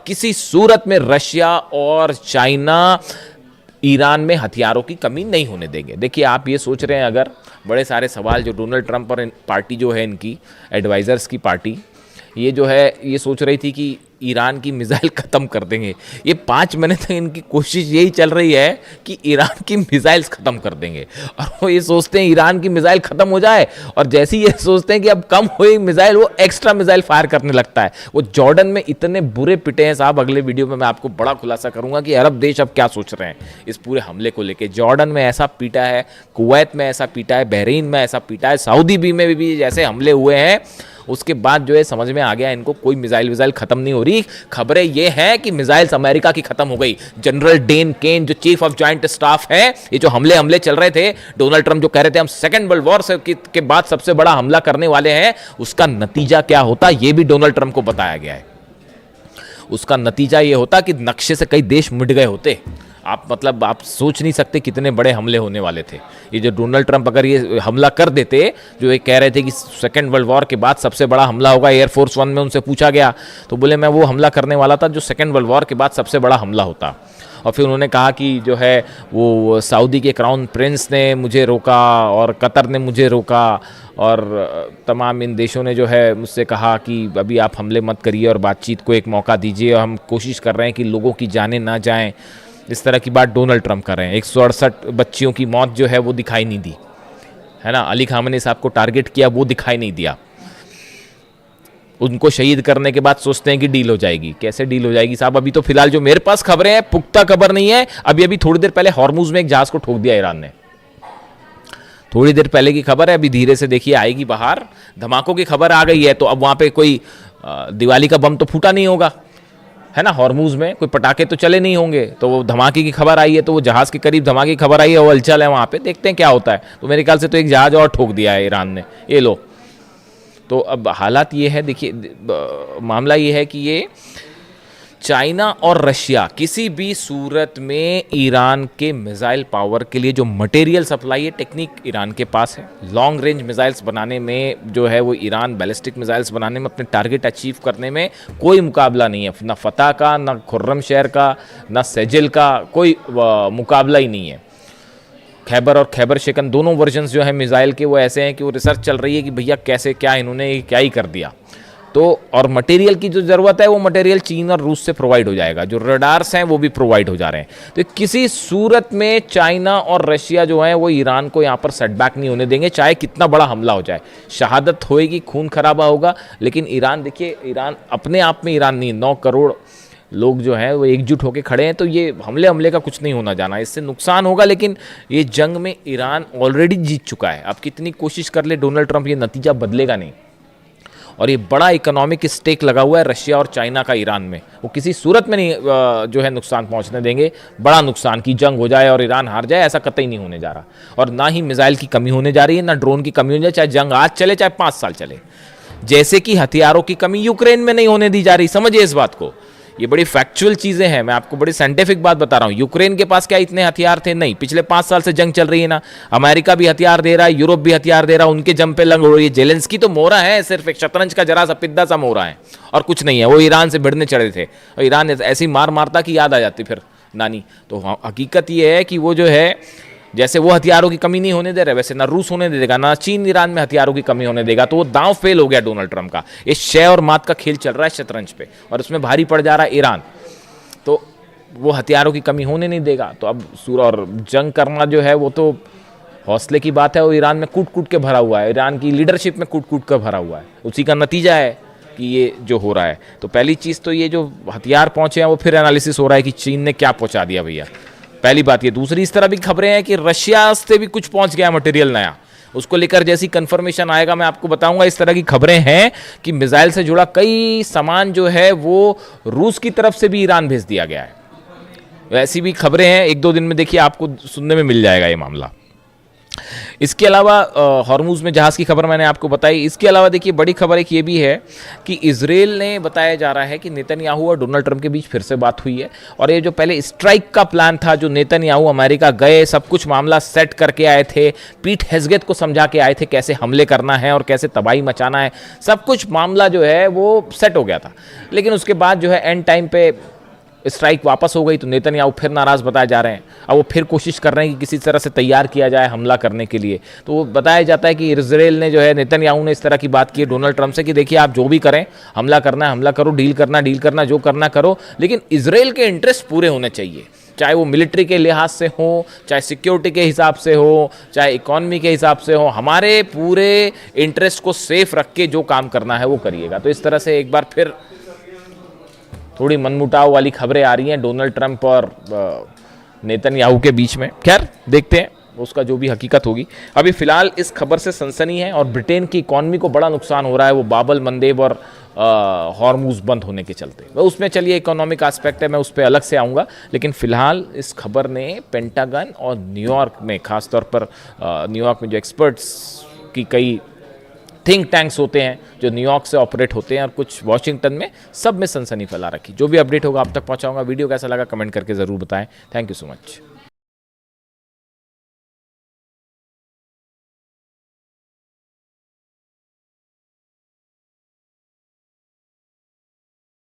किसी सूरत में रशिया और चाइना ईरान में हथियारों की कमी नहीं होने देंगे। देखिए, आप ये सोच रहे हैं, अगर बड़े सारे सवाल जो डोनाल्ड ट्रंप और पार्टी जो है इनकी एडवाइज़र्स की पार्टी, ये जो है ये सोच रही थी कि ईरान की मिसाइल ख़त्म कर देंगे। ये 5 महीने तक इनकी कोशिश यही चल रही है कि ईरान की मिसाइल्स ख़त्म कर देंगे, और वो ये सोचते हैं ईरान की मिसाइल ख़त्म हो जाए, और जैसे ही ये सोचते हैं कि अब कम हुई मिसाइल, वो एक्स्ट्रा मिसाइल फायर करने लगता है। वो जॉर्डन में इतने बुरे पिटे हैं साहब, अगले वीडियो में मैं आपको बड़ा खुलासा करूंगा कि अरब देश अब क्या सोच रहे हैं इस पूरे हमले को लेकर। जॉर्डन में ऐसा पीटा है, कुवैत में ऐसा पीटा है, बहरीन में ऐसा पीटा है, सऊदी में भी जैसे हमले हुए हैं, उसके बाद जो है समझ में आ गया इनको कोई मिसाइल खत्म नहीं हो रही। खबरें ये हैं कि मिसाइल्स अमेरिका की खत्म हो गई। जनरल डेन केन जो चीफ ऑफ जॉइंट स्टाफ है, ये जो हमले चल रहे थे, डोनाल्ड ट्रंप जो कह रहे थे हम सेकेंड वर्ल्ड वॉर के बाद सबसे बड़ा हमला करने वाले हैं, उसका नतीजा क्या होता ये भी डोनाल्ड ट्रंप को बताया गया है। उसका नतीजा ये होता कि नक्शे से कई देश मिट गए होते। आप सोच नहीं सकते कितने बड़े हमले होने वाले थे। ये जो डोनाल्ड ट्रंप अगर ये हमला कर देते, जो ये कह रहे थे कि सेकेंड वर्ल्ड वॉर के बाद सबसे बड़ा हमला होगा, एयरफोर्स 1 में उनसे पूछा गया तो बोले मैं वो हमला करने वाला था जो सेकेंड वर्ल्ड वॉर के बाद सबसे बड़ा हमला होता। और फिर उन्होंने कहा कि जो है वो सऊदी के क्राउन प्रिंस ने मुझे रोका और कतर ने मुझे रोका, और तमाम इन देशों ने जो है मुझसे कहा कि अभी आप हमले मत करिए और बातचीत को एक मौका दीजिए, और हम कोशिश कर रहे हैं कि लोगों की जानें ना जाएं। इस तरह की बात डोनाल्ड ट्रंप कर रहे हैं। 168 बच्चियों की मौत जो है वो दिखाई नहीं दी, है ना। अली खामनी साहब को टारगेट किया, वो दिखाई नहीं दिया। उनको शहीद करने के बाद सोचते हैं कि डील हो जाएगी। कैसे डील हो जाएगी साहब? अभी तो फिलहाल जो मेरे पास खबरें हैं, पुख्ता खबर नहीं है। अभी थोड़ी देर पहले हॉर्मुज में एक जहाज को ठोक दिया ईरान ने, थोड़ी देर पहले की खबर है। अभी धीरे से देखिए आएगी बाहर। धमाकों की खबर आ गई है, तो अब वहां पे कोई दिवाली का बम तो फूटा नहीं होगा, है ना। हॉर्मुज में कोई पटाखे तो चले नहीं होंगे, तो वो धमाके की खबर आई है, तो वो जहाज के करीब धमाके की खबर आई है, वो हलचल है वहां पे, देखते हैं क्या होता है। तो मेरे ख्याल से तो एक जहाज और ठोक दिया है ईरान ने, ये लो। तो अब हालात ये है, देखिए मामला ये है कि ये चाइना और रशिया किसी भी सूरत में ईरान के मिसाइल पावर के लिए जो मटेरियल सप्लाई है, टेक्निक ईरान के पास है। लॉन्ग रेंज मिसाइल्स बनाने में जो है वो ईरान बैलिस्टिक मिसाइल्स बनाने में, अपने टारगेट अचीव करने में कोई मुकाबला नहीं है। ना फतह का, ना खुर्रमशहर का, ना सेजिल का, कोई मुकाबला ही नहीं है। खैबर और खैबर शिकन दोनों वर्जन्स जो है मिसाइल के वो ऐसे हैं कि वो रिसर्च चल रही है कि भैया कैसे क्या इन्होंने क्या ही कर दिया। तो और मटेरियल की जो ज़रूरत है वो मटेरियल चीन और रूस से प्रोवाइड हो जाएगा, जो रडार्स हैं वो भी प्रोवाइड हो जा रहे हैं। तो किसी सूरत में चाइना और रशिया जो है वो ईरान को यहाँ पर सेटबैक नहीं होने देंगे, चाहे कितना बड़ा हमला हो जाए। शहादत होएगी, खून खराबा होगा, लेकिन ईरान, देखिए ईरान अपने आप में ईरान नहीं, 9 करोड़ लोग जो हैं वो एकजुट होकर खड़े हैं। तो ये हमले का कुछ नहीं होना जाना, इससे नुकसान होगा, लेकिन ये जंग में ईरान ऑलरेडी जीत चुका है। अब कितनी कोशिश कर ले डोनाल्ड ट्रंप, ये नतीजा बदलेगा नहीं। और ये बड़ा इकोनॉमिक स्टेक लगा हुआ है रशिया और चाइना का ईरान में, वो किसी सूरत में नहीं जो है नुकसान पहुंचने देंगे। बड़ा नुकसान की जंग हो जाए और ईरान हार जाए, ऐसा कतई नहीं होने जा रहा। और ना ही मिसाइल की कमी होने जा रही है, ना ड्रोन की कमी होने जा रही, चाहे जंग आज चले चाहे 5 साल चले। जैसे कि हथियारों की कमी यूक्रेन में नहीं होने दी जा रही, समझिए इस बात को। ये बड़ी फैक्चुअल चीजें हैं, मैं आपको बड़ी साइंटिफिक बात बता रहा हूं। यूक्रेन के पास क्या इतने हथियार थे? नहीं। पिछले 5 साल से जंग चल रही है ना, अमेरिका भी हथियार दे रहा है, यूरोप भी हथियार दे रहा है, उनके जम पे लंग हो रही है। जेलेंस्की तो मोहरा है, सिर्फ एक शतरंज का जरा सा पिद्दा सा मोहरा है, और कुछ नहीं है। वो ईरान से भिड़ने चढ़े थे, और ईरान ऐसी मार मारता कि याद आ जाती फिर नानी। तो हकीकत ये है कि वो जो है, जैसे वो हथियारों की कमी नहीं होने दे रहे, वैसे ना रूस होने देगा, ना चीन ईरान में हथियारों की कमी होने देगा। तो वो दांव फेल हो गया डोनाल्ड ट्रंप का। ये शय और मात का खेल चल रहा है शतरंज पे, और उसमें भारी पड़ जा रहा है ईरान। तो वो हथियारों की कमी होने नहीं देगा। तो अब और जंग करना जो है वो तो हौसले की बात है। वो ईरान में कूट कूट के भरा हुआ है, ईरान की लीडरशिप में कूट कूट कर भरा हुआ है। उसी का नतीजा है कि ये जो हो रहा है। तो पहली चीज़ तो ये जो हथियार पहुंचे हैं वो फिर एनालिसिस हो रहा है कि चीन ने क्या पहुंचा दिया भैया, पहली बात ये। दूसरी, इस तरह भी खबरें हैं कि रशिया से भी कुछ पहुंच गया मटेरियल नया, उसको लेकर जैसी कंफर्मेशन आएगा मैं आपको बताऊंगा। इस तरह की खबरें हैं कि मिसाइल से जुड़ा कई सामान जो है वो रूस की तरफ से भी ईरान भेज दिया गया है। ऐसी भी खबरें हैं, 1-2 दिन में देखिए आपको सुनने में मिल जाएगा ये मामला। इसके अलावा हॉर्मुज में जहाज़ की खबर मैंने आपको बताई। इसके अलावा देखिए बड़ी खबर एक ये भी है कि इजराइल ने बताया जा रहा है कि नेतन्याहू और डोनाल्ड ट्रंप के बीच फिर से बात हुई है, और ये जो पहले स्ट्राइक का प्लान था, जो नेतन्याहू अमेरिका गए, सब कुछ मामला सेट करके आए थे, पीट हेग्सेथ को समझा के आए थे कैसे हमले करना है और कैसे तबाही मचाना है, सब कुछ मामला जो है वो सेट हो गया था। लेकिन उसके बाद जो है एंड टाइम पे स्ट्राइक वापस हो गई, तो नेतन्याहू फिर नाराज़ बताए जा रहे हैं। अब वो फिर कोशिश कर रहे हैं कि किसी तरह से तैयार किया जाए हमला करने के लिए। तो वो बताया जाता है कि इजराइल ने जो है, नेतन्याहू ने इस तरह की बात की है डोनाल्ड ट्रंप से कि देखिए आप जो भी करें, हमला करना है हमला करो, डील करना जो करना करो, लेकिन इजराइल के इंटरेस्ट पूरे होने चाहिए, चाहे वो मिलिट्री के लिहाज से हो, चाहे सिक्योरिटी के हिसाब से हो, चाहे इकॉनमी के हिसाब से हो, हमारे पूरे इंटरेस्ट को सेफ रख के जो काम करना है वो करिएगा। तो इस तरह से एक बार फिर थोड़ी मनमुटाव वाली खबरें आ रही हैं डोनाल्ड ट्रंप और नेतन्याहू के बीच में। खैर देखते हैं उसका जो भी हकीकत होगी। अभी फिलहाल इस खबर से सनसनी है और ब्रिटेन की इकॉनमी को बड़ा नुकसान हो रहा है, वो बाबल मंदेब और हॉर्मुज बंद होने के चलते। वह उसमें चलिए इकोनॉमिक एस्पेक्ट है, मैं उस पर अलग से आऊँगा, लेकिन फिलहाल इस खबर ने पेंटागन और न्यूयॉर्क में, खासतौर पर न्यूयॉर्क में जो एक्सपर्ट्स की कई थिंक टैंक्स होते हैं जो न्यूयॉर्क से ऑपरेट होते हैं और कुछ वॉशिंगटन में, सब में सनसनी फैला रखी। जो भी अपडेट होगा आप तक पहुंचाऊंगा। वीडियो कैसा लगा कमेंट करके ज़रूर बताएं। Thank you so much.